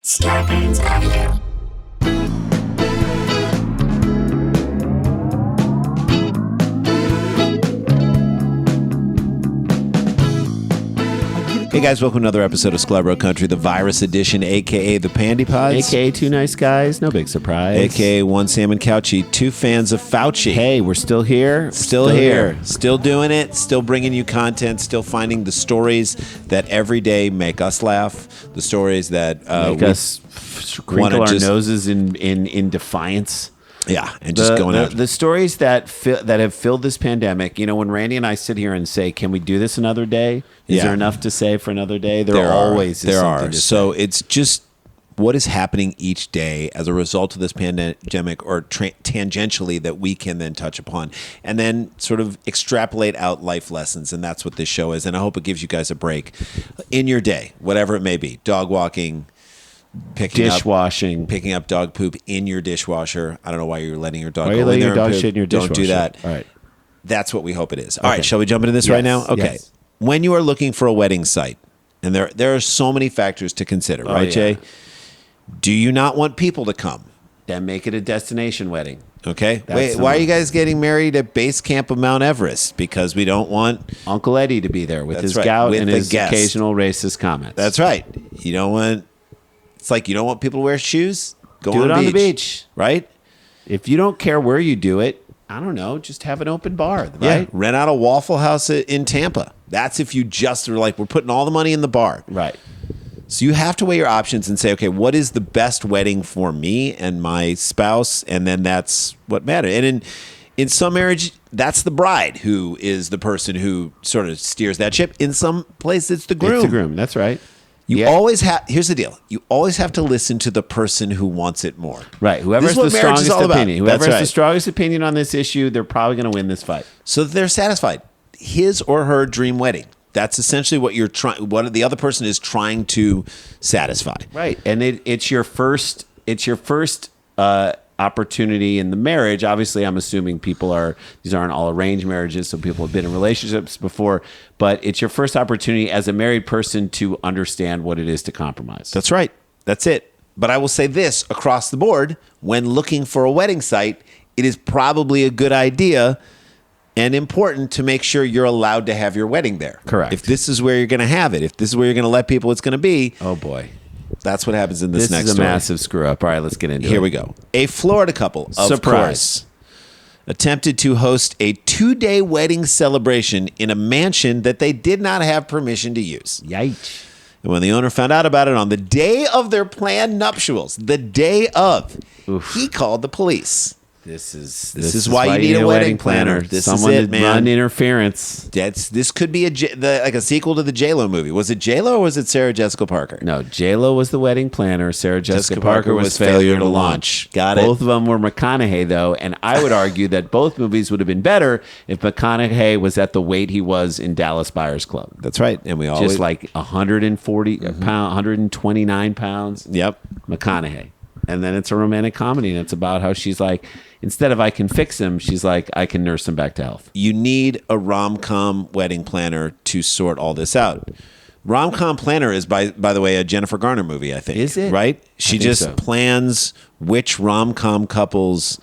Scarpins Avenue. Hey guys, welcome to another episode of Sklar Country, the virus edition, aka the Pandy Pods, AKA two nice guys, no big surprise. aka one Sam and Couchy, two fans of Fauci. Hey, we're still here. Still here. Still doing it, still bringing you content, still finding the stories that every day make us laugh, the stories that Make us crinkle our noses in defiance. Yeah, and just going out. The stories that have filled this pandemic, you know, when Randy and I sit here and say, can we do this another day? Is there enough to say for another day? There always is something to So say. it's just what is happening each day as a result of this pandemic or tangentially that we can then touch upon and then sort of extrapolate out life lessons. And that's what this show is. And I hope it gives you guys a break in your day, whatever it may be. Dog walking, picking up dog poop in your dishwasher. I don't know why you're letting your dog Why are go you letting in your there dog and shit in your Don't do dishwasher? that. All right. That's what we hope it is. All right, shall we jump into this right now? Okay. Yes. When you are looking for a wedding site, and there are so many factors to consider, right, yeah. Jay? Do you not want people to come? Then make it a destination wedding. Okay. That's Wait, why are you guys getting married at base camp of Mount Everest? Because we don't want... Uncle Eddie to be there with That's his right, gout with and the his guest. occasional racist comments. That's right. You don't want... It's like you don't want people to wear shoes? Go Do it on the beach. Right? If you don't care where you do it, I don't know, just have an open bar, right? Yeah. Rent out a Waffle House in Tampa. That's if you just are like, we're putting all the money in the bar. Right. So you have to weigh your options and say, okay, what is the best wedding for me and my spouse? And then that's what matters. And in some marriage, that's the bride who is the person who sort of steers that ship. In some place, it's the groom. It's the groom. That's right. You always have, here's the deal. You always have to listen to the person who wants it more. Right. Whoever This has is the what marriage is strongest all about. opinion. Whoever That's has right. the strongest opinion on this issue, they're probably going to win this fight. So that they're satisfied. His or her dream wedding. That's essentially what you're trying. What the other person is trying to satisfy. Right. And it's your first opportunity in the marriage. Obviously, I'm assuming these aren't all arranged marriages, so people have been in relationships before, but it's your first opportunity as a married person to understand what it is to compromise. That's right. That's it. But I will say this across the board, when looking for a wedding site, it is probably a good idea and important to make sure you're allowed to have your wedding there. Correct. If this is where you're going to have it, if this is where you're going to let people it's going to be, Oh boy. that's what happens in this next is a story. massive screw up. All right, let's get into it. Here we go. A Florida couple, of Surprise. course, attempted to host a 2-day wedding celebration in a mansion that they did not have permission to use. Yikes. And when the owner found out about it on the day of their planned nuptials, he called the police. This is why you need a wedding planner. This is Someone it, to man. run interference. This could be like a sequel to the J-Lo movie. Was it J-Lo or was it Sarah Jessica Parker? No, J-Lo was the wedding planner. Sarah Jessica Parker Parker was was failure to launch. Got it. Both of them were McConaughey, though, and I would argue that both movies would have been better if McConaughey was at the weight he was in Dallas Buyers Club. That's right. And we always... Just like 140 pounds, 129 pounds. Yep. McConaughey. And then it's a romantic comedy, and it's about how she's like, instead of I can fix him, she's like, I can nurse him back to health. You need a rom-com wedding planner to sort all this out. Rom-com planner is, by the way, a Jennifer Garner movie, I think. Is it? Right? She think just so. plans which rom-com couples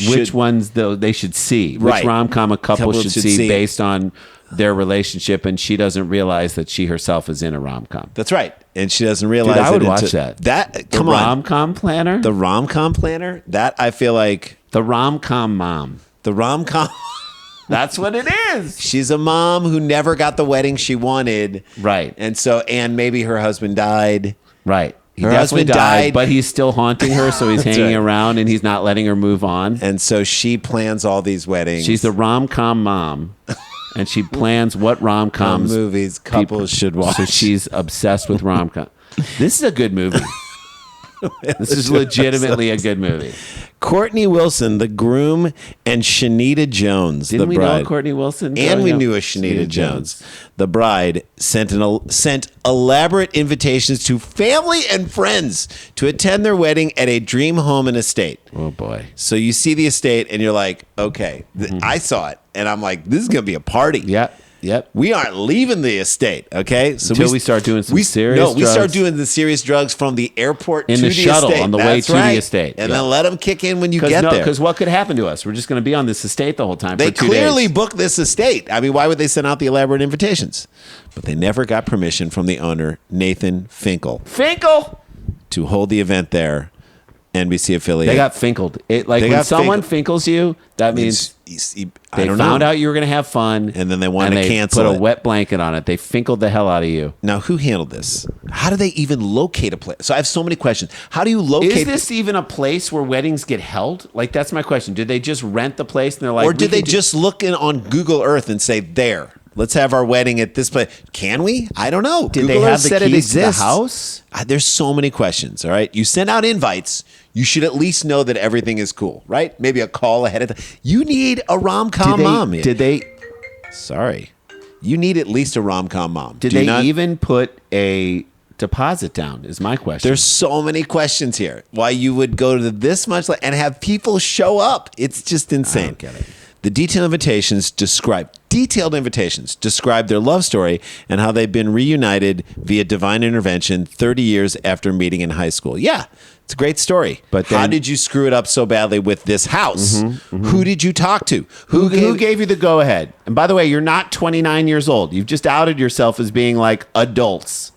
Which ones, though, they should see. Right. Which rom-com a couple Couples should should see see. based on their relationship, and she doesn't realize that she herself is in a rom-com. That's right. And she doesn't realize Dude, I would it watch until- that. Come the on. rom-com planner? The rom-com planner? That I feel like... The rom-com mom. The rom-com... That's what it is. She's a mom who never got the wedding she wanted. Right. And maybe her husband died. Right. He Her definitely husband died, died. but he's still haunting her, so he's That's hanging right. around, and he's not letting her move on. And so she plans all these weddings. She's the rom-com mom, and she plans what rom-coms movies couples should watch. So she's obsessed with rom-com. This is a good movie. This is legitimately a good movie. Courtney Wilson, the groom, and Shanita Jones, Didn't the we bride. know Courtney Wilson? And growing we up? knew a Shanita Jones. The bride sent elaborate invitations to family and friends to attend their wedding at a dream home and estate. Oh, boy. So you see the estate and you're like, okay, I saw it. And I'm like, this is going to be a party. Yeah. Yep. We aren't leaving the estate, okay? So Until we start doing some serious No, we start drugs. doing the serious drugs from the airport In to the the shuttle estate. on the way That's to the right. estate. And Yeah. then let them kick in when you get there. Because what could happen to us? We're just going to be on this estate the whole time They for 2 clearly days. booked this estate. I mean, why would they send out the elaborate invitations? But they never got permission from the owner, Nathan Finkel, Finkel! to hold the event there. NBC affiliate. They got finkled. Like They when got someone finkled. finkles you, that means I they don't found know. out you were going to have fun. And then they wanted to they cancel put it. a wet blanket on it. They finkled the hell out of you. Now, who handled this? How do they even locate a place? So I have so many questions. How do you locate? Is this even a place where weddings get held? Like, that's my question. Did they just rent the place and they're like, or did they just look in on Google Earth and say, there, let's have our wedding at this place? Can we? I don't know. Did Google they Earth have the said it keys to the exists. house? There's so many questions, all right? You send out invites. You should at least know that everything is cool, right? Maybe a call ahead of time. You need a rom-com mom. Did they Sorry. You need at least a rom-com mom. Did Do you they not? even put a deposit down is my question. There's so many questions here. Why you would go to this much and have people show up. It's just insane. I don't get it. The detailed invitations describe their love story and how they've been reunited via divine intervention 30 years after meeting in high school. Yeah, it's a great story. But how then- did you screw it up so badly with this house? Who did you talk to? Who gave you the go ahead? And by the way, you're not 29 years old. You've just outed yourself as being like adults.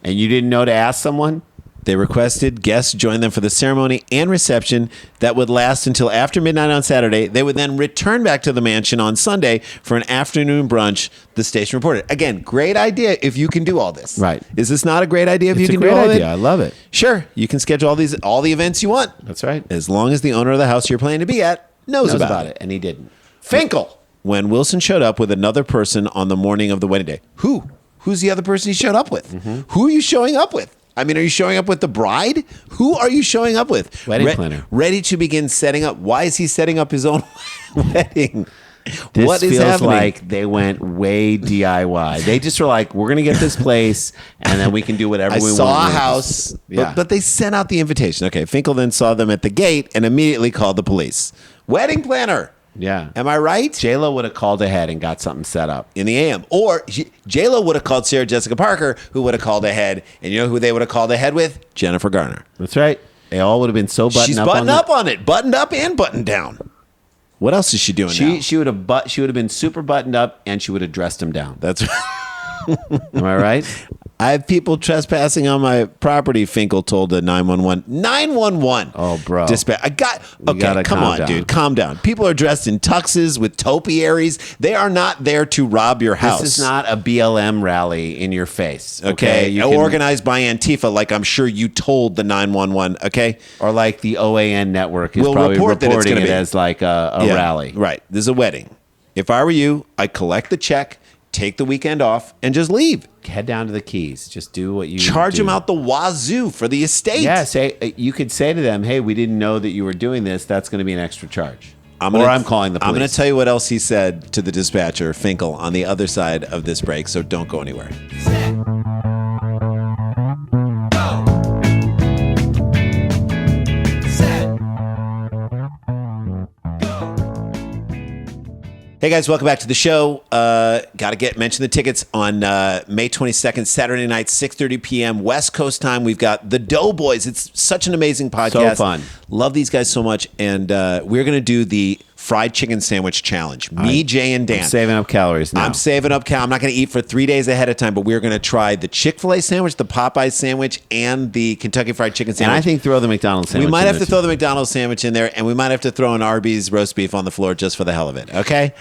And you didn't know to ask someone? They requested guests join them for the ceremony and reception that would last until after midnight on Saturday. They would then return back to the mansion on Sunday for an afternoon brunch, the station reported. Again, great idea if you can do all this. Right. Is this not a great idea if It's you a can great do all idea. of I it? love it. Sure. You can schedule all the events you want. That's right. As long as the owner of the house you're planning to be at knows about it. And he didn't. Finkel. When Wilson showed up with another person on the morning of the wedding day. Who's the other person he showed up with? Who are you showing up with? I mean, are you showing up with the bride? Who are you showing up with? Wedding planner. Ready to begin setting up. Why is he setting up his own wedding? This What is feels happening? like they went way DIY. They just were like, we're going to get this place, and then we can do whatever I we want. saw a with it. house, Yeah. but they sent out the invitation. Okay, Finkel then saw them at the gate and immediately called the police. Wedding planner. Yeah. Am I right? J-Lo would have called ahead and got something set up. In the AM. Or J-Lo would have called Sarah Jessica Parker, who would have called ahead. And you know who they would have called ahead with? Jennifer Garner. That's right. They all would have been so buttoned She's up. buttoned on up on it. Buttoned up and buttoned down. What else is she doing now? She would have been super buttoned up, and she would have dressed him down. That's Am I right? I have people trespassing on my property, Finkel told the 911. 911. Oh, bro. Dispatch. Okay, gotta come calm on, down. dude. Calm down. People are dressed in tuxes with topiaries. They are not there to rob your house. This is not a BLM rally in your face. Okay. Okay, organized by Antifa, like I'm sure you told the 911. Okay, Or like the OAN network is We'll probably report that it's reporting gonna it be. as like a Yeah, rally. Right. This is a wedding. If I were you, I'd collect the check, take the weekend off, and just leave. Head down to the Keys. Just do what you Charge do. them out the wazoo for the estate. Yeah, you could say to them, "Hey, we didn't know that you were doing this. That's going to be an extra charge." I'm calling the police. I'm going to tell you what else he said to the dispatcher, Finkel, on the other side of this break, so don't go anywhere. Hey guys, welcome back to the show. Got to mention the tickets on May 22nd, Saturday night, 6:30 p.m. West Coast time. We've got the Doughboys. It's such an amazing podcast. So fun. Love these guys so much. And we're going to do the fried chicken sandwich challenge. Me, Jay, and Dan. I'm saving up calories now. I'm saving up I'm not going to eat for 3 days ahead of time, but we're going to try the Chick-fil-A sandwich, the Popeye sandwich, and the Kentucky Fried Chicken and sandwich. I think throw the McDonald's sandwich. We might in have there, to throw the McDonald's sandwich in there, and we might have to throw an Arby's roast beef on the floor just for the hell of it. Okay,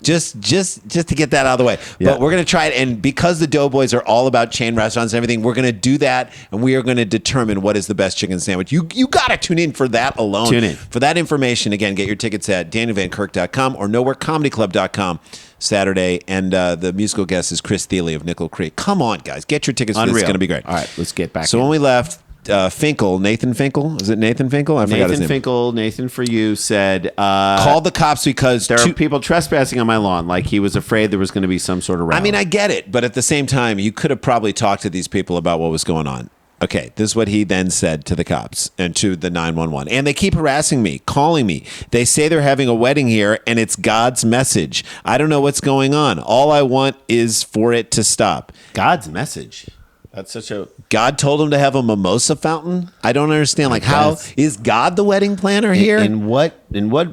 just to get that out of the way. Yeah. But we're gonna try it, and because the Doughboys are all about chain restaurants and everything, we're gonna do that, and we are gonna determine what is the best chicken sandwich. You gotta tune in for that alone. Tune in. For that information. Again, get your tickets at danielvankirk.com or nowherecomedyclub.com. Saturday, and the musical guest is Chris Thiele of Nickel Creek. Come on, guys, get your tickets. For this. It's going to be great. All right, let's get back. So when we left, Nathan Finkel, is it Nathan Finkel? I forgot his name. Nathan for you said, Called the cops because there are people trespassing on my lawn. Like he was afraid there was going to be some sort of rally. I mean, I get it, but at the same time, you could have probably talked to these people about what was going on. Okay, this is what he then said to the cops and to the 911. And they keep harassing me, calling me. They say they're having a wedding here and it's God's message. I don't know what's going on. All I want is for it to stop. God's message. That's such a... God told him to have a mimosa fountain? I don't understand. Like, how guess. is God the wedding planner here? In what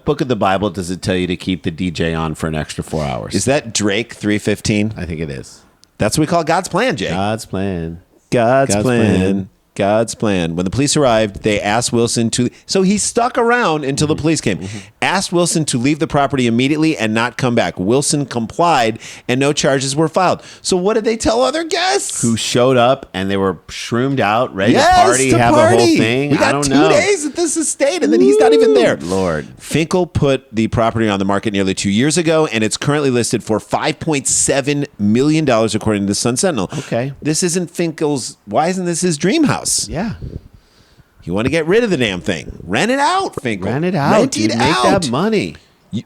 book of the Bible does it tell you to keep the DJ on for an extra 4 hours? Is that Drake 3:15? I think it is. That's what we call God's plan, Jay. God's plan. God's plan. God's plan. When the police arrived, they asked Wilson to... So he stuck around until the police came. Asked Wilson to leave the property immediately and not come back. Wilson complied, and no charges were filed. So what did they tell other guests? Who showed up, and they were shroomed out, ready to party, have a whole thing. We got I don't 2 know. days at this estate, and then he's not even there. Lord. Finkel put the property on the market nearly 2 years ago, and it's currently listed for $5.7 million, according to the Sun Sentinel. Okay. This isn't Finkel's... Why isn't this his dream house? Yeah. You want to get rid of the damn thing. Rent it out, Finkel. Rent it out. Rent Dude, it make out. that money.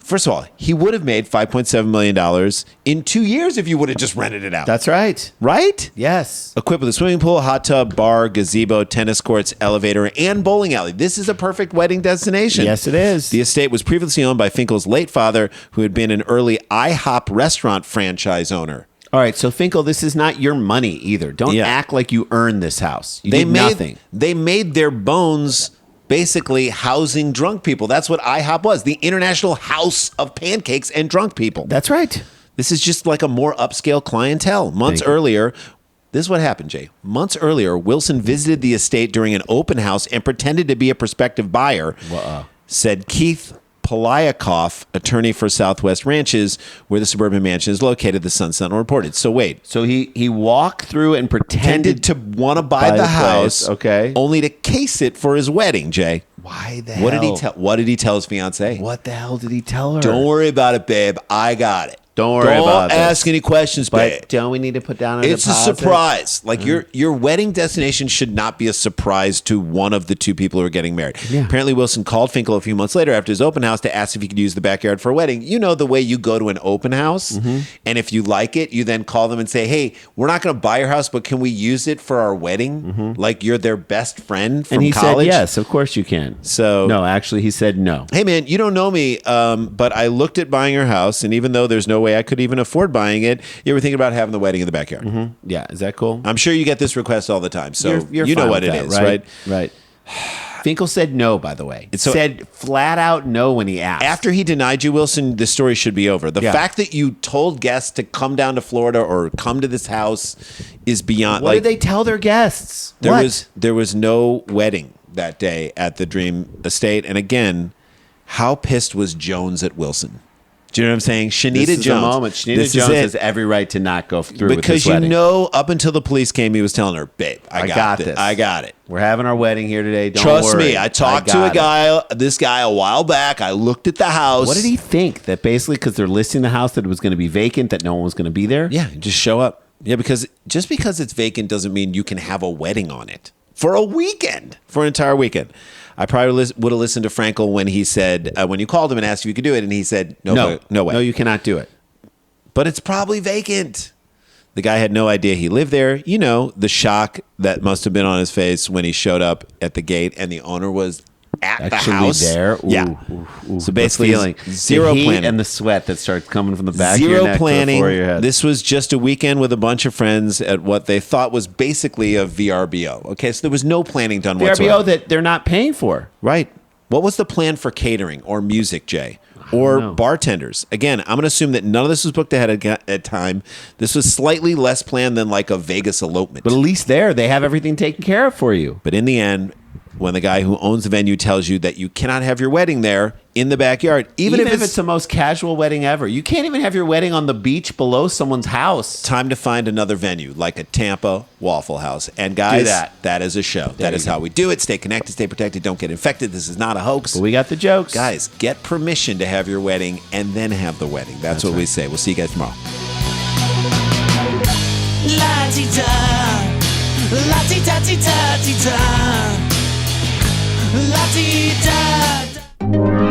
First of all, he would have made $5.7 million in 2 years if you would have just rented it out. That's right. right? Yes. Equipped with a swimming pool, hot tub, bar, gazebo, tennis courts, elevator, and bowling alley. This is a perfect wedding destination. Yes, it is. The estate was previously owned by Finkel's late father, who had been an early IHOP restaurant franchise owner. All right, so Finkel, this is not your money either. Don't act like you earned this house. You did nothing. They made their bones basically housing drunk people. That's what IHOP was, the International House of Pancakes and Drunk People. That's right. This is just like a more upscale clientele. Months earlier, this is what happened, Jay. Months earlier, Wilson visited the estate during an open house and pretended to be a prospective buyer, said Keith Polyakoff, attorney for Southwest Ranches, where the suburban mansion is located, the Sun Sentinel reported. So wait. So he walked through and pretended To want to buy the house, okay, only to case it for his wedding, Jay. Why the hell? What did he tell his fiance? What the hell did he tell her? Don't worry about it, babe. I got it. Don't worry about it. Don't ask any questions, babe. But don't we need to put down a It's deposit? a surprise. Like your wedding destination should not be a surprise to one of the two people who are getting married. Yeah. Apparently, Wilson called Finkel a few months later after his open house to ask if he could use the backyard for a wedding. You know the way you go to an open house, and if you like it, you then call them and say, "Hey, we're not going to buy your house, but can we use it for our wedding?" Like you're their best friend from And he college. said, yes, of course you can. So no, actually, he said no. Hey man, you don't know me, but I looked at buying your house, and even though there's no way I could even afford buying it, you ever thinking about having the wedding in the backyard? Yeah, is that cool? I'm sure you get this request all the time, so You're you know fine what with it that, is, right? Right. Finkel said no, by the way. So- said flat out no when he asked. After he denied you, Wilson, the story should be over. The fact that you told guests to come down to Florida or come to this house is beyond. What did they tell their guests? There was no wedding that day at the Dream Estate, and again, how pissed was Jones at Wilson? Do you know what I'm saying? Shanita This is Jones. the moment. Shanita This is Jones it. has every right to not go through with Because this wedding. up until the police came, he was telling her, "Babe, I got this. I got it. We're having our wedding here today. Don't Trust worry. me. I talked to this guy a while back. I looked at the house. What did he think? That basically because they're listing the house that it was going to be vacant, that no one was going to be there? Yeah, just show up. Yeah, because just because it's vacant doesn't mean you can have a wedding on it for a weekend, for an entire weekend. I probably would have listened to Frankel when he said, when you called him and asked if you could do it, and he said, no way. No, you cannot do it. But it's probably vacant. The guy had no idea he lived there. You know, the shock that must have been on his face when he showed up at the gate and the owner was at Actually the house. there? Ooh, yeah. ooh, So basically, feeling. zero the heat planning. and the sweat that starts coming from the back of your neck planning. to the floor of your head. This was just a weekend with a bunch of friends at what they thought was basically a VRBO. Okay, so there was no planning done whatsoever. VRBO that they're not paying for. Right. What was the plan for catering or music, Jay? Or bartenders? Again, I'm going to assume that none of this was booked ahead of time. This was slightly less planned than like a Vegas elopement. But at least there, they have everything taken care of for you. But in the end, when the guy who owns the venue tells you that you cannot have your wedding there in the backyard, even if it's the most casual wedding ever, you can't even have your wedding on the beach below someone's house. time to find another venue, like a Tampa Waffle House. And guys, that is a show. That is how we do it. Stay connected, stay protected, don't get infected. This is not a hoax. But we got the jokes. Guys, get permission to have your wedding and then have the wedding. That's what we say. We'll see you guys tomorrow. La-ti-da, la-ti-da-ti-da-ti-da, la-ti-da.